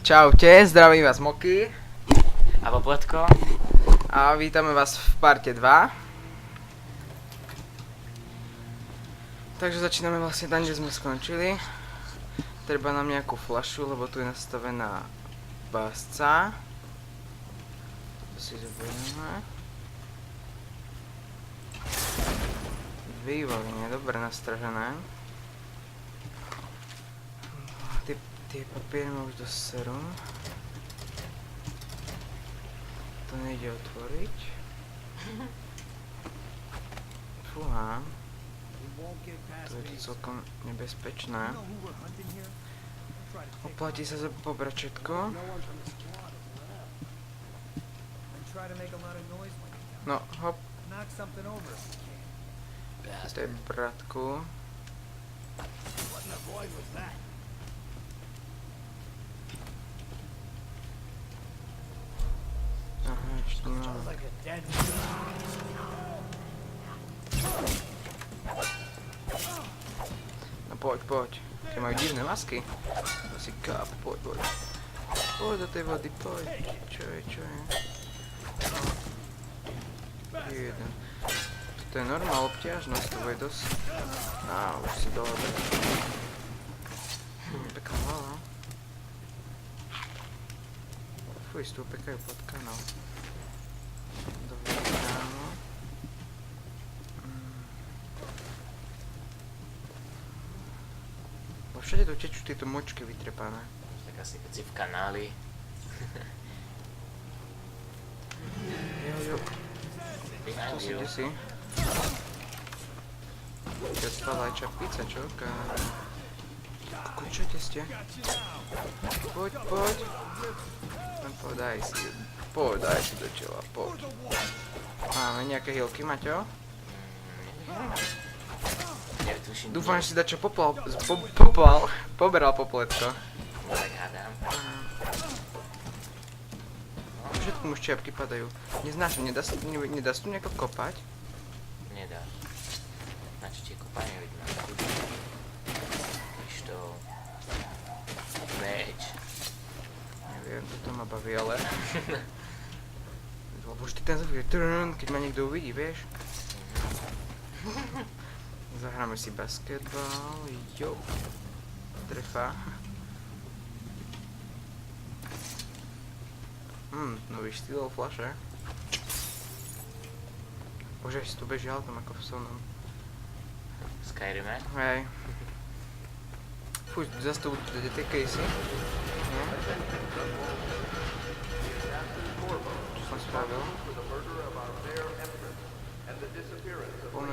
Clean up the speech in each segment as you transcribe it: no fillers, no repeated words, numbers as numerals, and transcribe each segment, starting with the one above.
Čaute, zdravím vás Moky. A Popletko. A vítame vás v parte 2. Takže začíname vlastne tam, kde sme skončili. Treba nám nejakú fľašu, lebo tu je nastavená básca. To si zoberieme. Výborne, dobre nastražené. Tie papiere ma už dosť serú. To nejde otvoriť. Fúha. To je to celkom nebezpečné. Oplatí sa pobrať všetko. No, hop. To je bratku. Aha, ešte nemám. No poď. Tie majú divné masky. To si kápu, poď. Poď do tej vody, poď. Čo je? Jeden. To je normál obťažnosť, to bude dosť. Á, už si dole. Pekná hlava. Fuj, si tu pekajú pod kanál. Dobre, dámo. Všade tu tečú tieto močky vytrepané. Tak asi keď si v kanáli. Jo. Tu si, kde si? Keď spadla aj čapica, čo? Čo ste? Poď. Podaj si do čela, poď. Máme nejaké hilky, Maťo? Dúfam, že si dačo poberal Popletko. Tak hádam. Všetko mu ščiapky padajú. Neznášam, nedá sa tu nejako kopať? Nedá. Na čo ti kopanie vidno? Víš to... Preč. Neviem, toto ma baví, ale... Lebo už ty ten zvuk, keď ma niekto uvidí, vieš? Zahráme si basketbal, jo. Trefa. Nový štýl flaše. Bože, si tu beží autom ako v Sonom. Skyrime? Hej. Fuj, zase tu budú tie casey. Nie? Čo som spravil?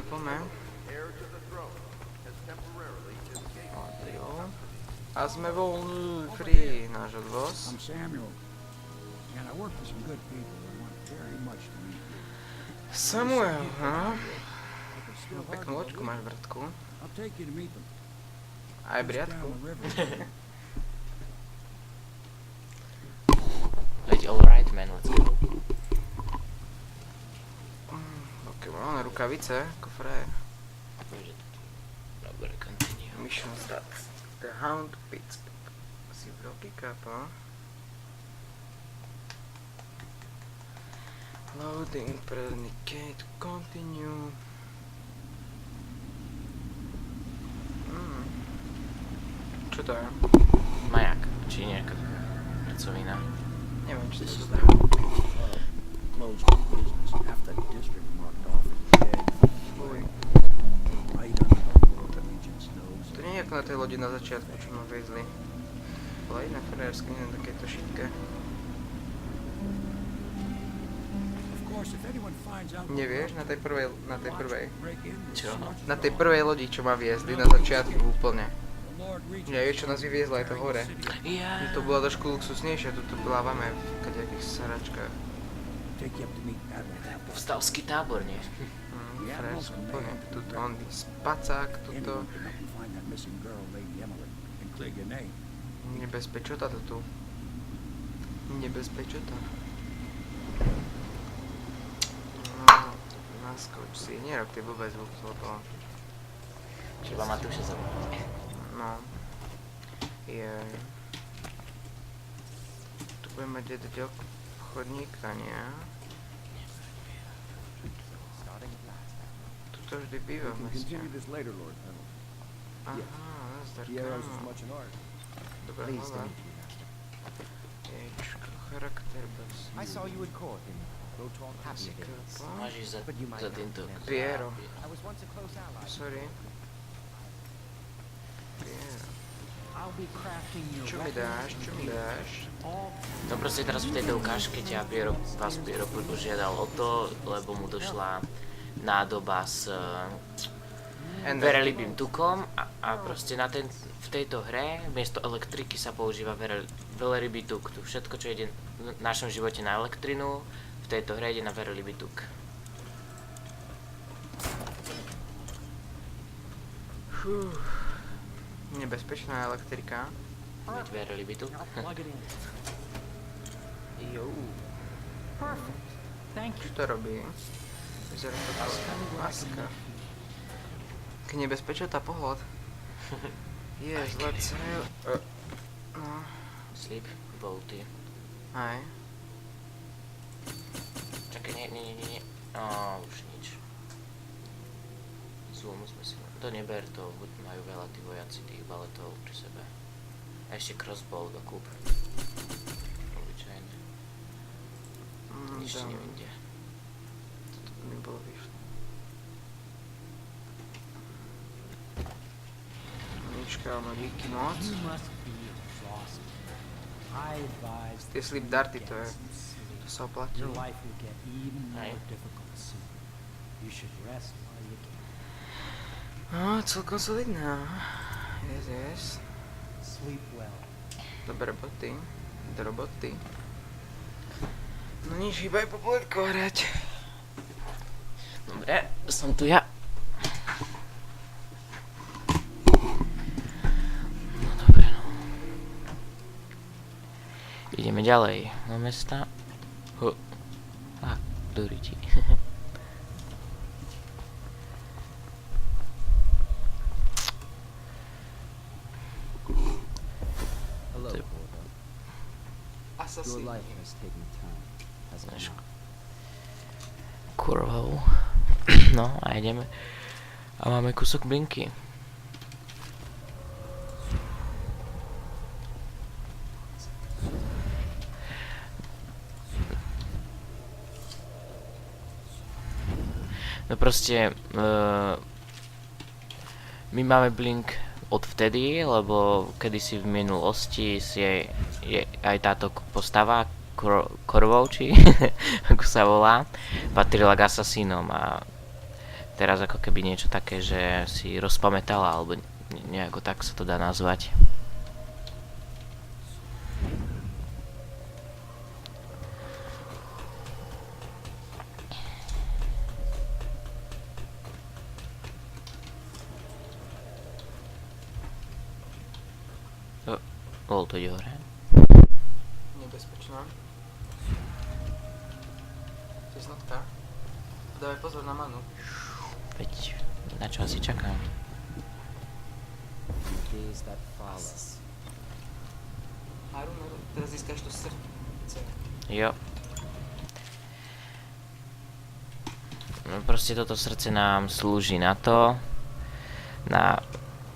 Poďme. A sme voľní, free, náš odvoz. Samuel, ha? No, peknú loďku máš, bratku. Aj briadku. Veď alright man, let's go. Ok, máme rukavice, ako frajer. Dobre, continue. Mission starts. The Hound Pittsburgh. Asi veľký kápa. Loading, predicate, continue. Čo to je? Majak, či nejaká pracovina. Neviem, či to sú. Closed for business after the district marked off in red. Fuj. Right under the World Legion's nose. To nie je ako na tej lodi na začiatku, čo ma viezli. Bola iná frajerska, nie na takéto šitke. Of course, if anyone finds out Nevieš, na tej prvej. break in, Čo? Na tej prvej lodi, čo ma viezli na začiatku úplne. the Lord reaches Nevieš, čo nás vyviezla aj to hore. Ja. To bola trošku luxusnejšia, tu plávame v kadejakých saračkách. take you up to meet Admiral Tapper. Povstavský tábor, nie? Frajersko, úplne. Tuto on spacák, Anyone tuto. can help you find that missing girl, Lady Emily, and clear your name. Nebezpečota to tu. Nebezpečota. No, naskoč si. Nerob ty blbé zvuk, lebo... Třeba Matúša zavolať. No. Jej. Budem mať jeden obchodníka, nie? Tuto vždy býva We v can meste. continue this later, Lord Pendleton. Aha, nazdar, The arrows as kámo. much an art. Dobrá Please hlava. don't be master. Ječko, charakter bez... I saw you in court in Go Talk Happy Musíka, Days. po? Máš ísť But you might za not týmto. remember. Piero. I was once a close ally. Sorry. Piero. I'll be crafting your Čo mi dáš, čo mi dáš? No proste teraz v tejto ukážke vás Piero požiadal o to, lebo mu došla nádoba s veľrybým tukom a proste v tejto hre miesto elektriky sa používa veľrybý tuk. Tu všetko, čo ide v našom živote na elektrinu, v tejto hre ide na veľrybý tuk. Nebezpečná elektrika. Veď veľrybý tuk. Plug it in. Jo. Perfect. Thank Čo you. to robí? Vyzerá to ako maska. K nebezpečil tá pohľad. Je, zle cel... No, Sleep, boaty. aj. Čakaj, nie. Už nič. Zoom sme si... To neber to, buď majú veľa tí vojaci tých baletov pri sebe. A ešte crossbow dokúp. Obyčajne. Nič ti nevindia. Toto by mi bolo vyšlo. Nička, ale díky moc. You must be exhausted. I advise Tie sleep darty, to je... To sa oplatí. your life will get even more Aye. difficult soon. You should rest while you can. No, celkom solidná. Yes. Sleep well. Dobré boty. Do roboty. No nič, iba aj popletko hrať. Dobre, som tu ja. No dobre, no. Ideme ďalej do mesta. Duriti. Hello, Yep. Porto. Your Asasín. life has taken time, has it Znaš, not? kurvou. No a ideme. A máme kúsok blinky. No proste, my máme blink od vtedy, lebo kedysi v minulosti je aj táto postava Korvou, či ako sa volá, patrila k asasínom a teraz ako keby niečo také, že si rozpamätala, alebo nejako tak sa to dá nazvať. Bol to ide hore. Nebezpečná. Tesnotka. Dávaj pozor na manu. Veď, na čo asi čakám? Days that follow. Harun, teraz získaš to srdce. Jo. No proste toto srdce nám slúži na to.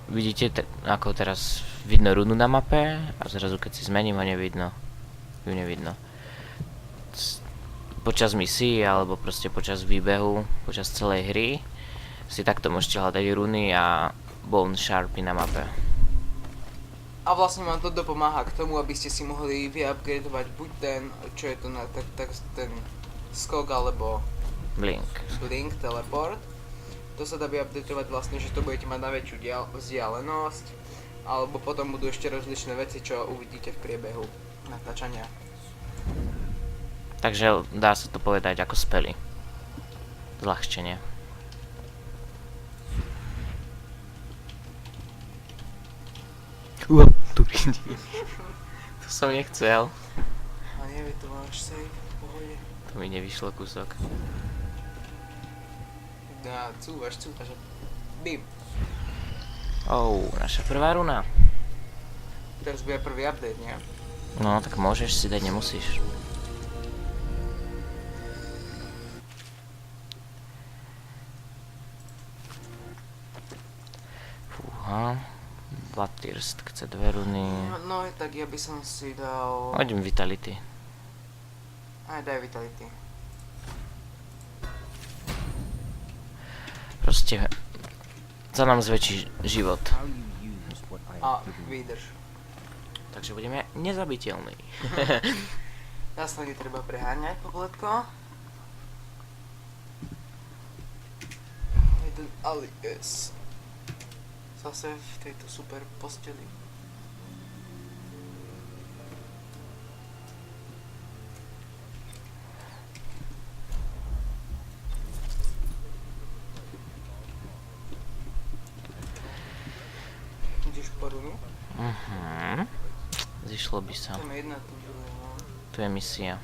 Vidíte, ako teraz vidno runu na mape a zrazu keď si zmením ho nevidno. Ju nevidno. Počas misií alebo proste počas výbehu, počas celej hry si takto môžete hľadať runy a bone sharpy na mape. A vlastne vám to dopomáha k tomu, aby ste si mohli vyupgradovať buď ten, čo je to na ten skok alebo Blink. blink, teleport. To sa dá vyupdatovať vlastne, že to budete mať na väčšiu vzdialenosť. Alebo potom budú ešte rozličné veci, čo uvidíte v priebehu natáčania. Takže dá sa to povedať ako spely. Zľahčenie. Tu vidím. To som nechcel. A nevie, to máš save, v pohode. To mi nevyšlo kúsok. Ja, cúvaš, a bim. Naša prvá runa. Teraz bude prvý update, nie? No, tak môžeš si dať, nemusíš. Fúha. Blatirst chce 2 runy. No tak ja by som si dal... Hodím Vitality. Aj daj Vitality. Proste za nám zväčší život. How you use what I A have given you. výdrž. Takže budeme nezabiteľní. Jasne, netreba preháňať popletko. Jeden alias. Zase v tejto super posteli. Ideš po runu? Zišlo by sa. Tam je jedna, tu druhá, no. Tu je misia.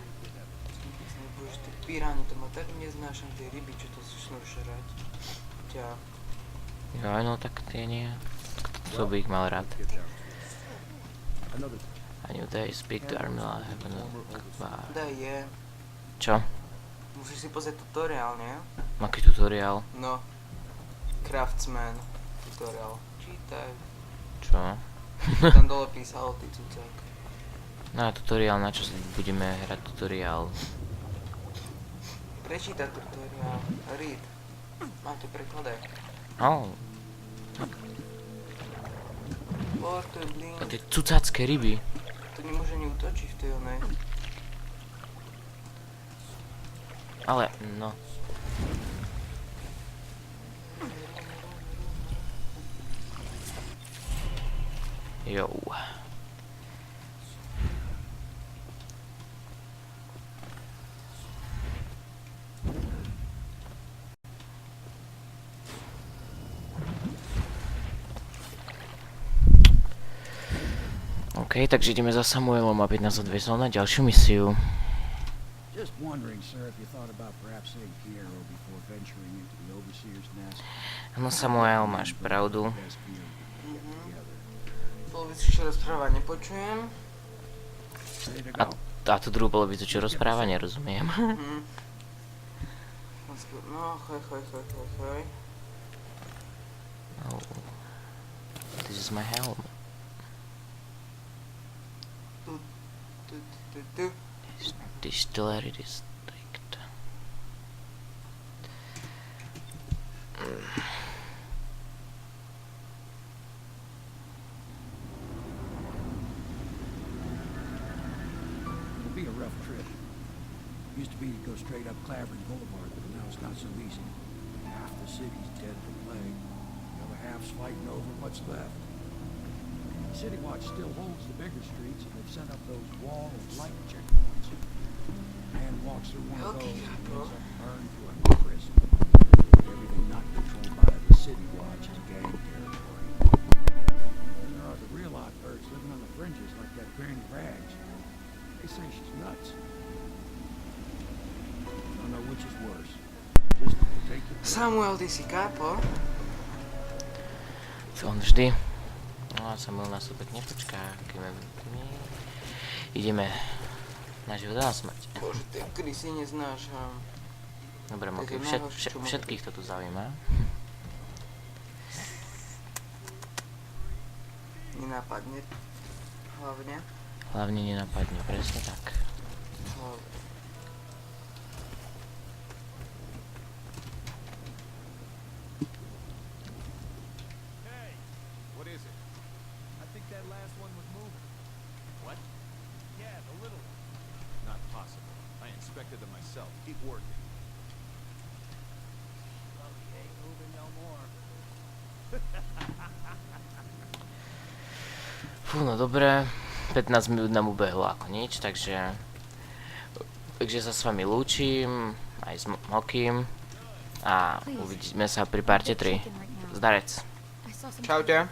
Bože, tie pirány, to ma tak neznášam, tie ryby, čo to začnú žrať. Ťa. Jo, no tak tie nie. Kto by ich mal rád? Another A new day, speak to Armila, heaven of Akbar. Daj je. Čo? Musíš si pozrieť tutoriál, nie? Aký tutoriál? No. Craftsman tutoriál. Čítaj. Čo? Tam dole písalo, ty cucák. No a tutoriál, na čo si budeme hrať tutoriál? Prečítaj tutoriál. Read. Máte prekladaj. Oh, To je blín. a tie cucácké ryby. To nemôže ani utočiť v tej onej. Ale, no. Jo. OK, takže ideme za Samuelom, aby nás odviezol na ďalšiu misiu. Just wondering, sir, if you thought about perhaps saying Piero before venturing into the Overseer's nest. No Samuel, máš pravdu. Best view we could get together. Polovicu, čo rozpráva, nepočujem. Ready to A, go? a tú druhú polovicu, čo rozpráva, nerozumiem. No, choj. Oh. This is my helm. Tu. Distillery district. It'll be a rough trip. Used to be to go straight up Clavering Boulevard, but now it's not so easy. Half the city's dead to plague. The other half's fighting over what's left. City Watch still holds the bigger streets, and they've set up those wall of light checkpoints. Man walks through one of those and ends up burned to a crisp. Everything not controlled by the City Watch is gang territory. And there are the real odd birds living on the fringes like that Granny Rags. They say she's nuts. I don't know which is worse. Just take the Samuel, ty si kápo? To on vždy. No a Samuel nás opäť nepočká, kým my ideme na život a na smrť. Bože, tie krysy neznášam. Dobre, To je Moky, najhoršie, čo môže všetkých to tu zaujíma. Nenápadne. Hlavne. Hlavne nenapadne, presne tak. Hlavne. Hey, what is it? I think that last one was moving. What? Yeah, the little one. Not possible. I inspected them myself. Keep working. Well, he ain't moving no more. Fú, no dobre. 15 minút nám ubehlo ako nič, takže sa s vami lúčim, aj s Mokým a uvidíme sa pri parte 3. Zdarec. Čaute.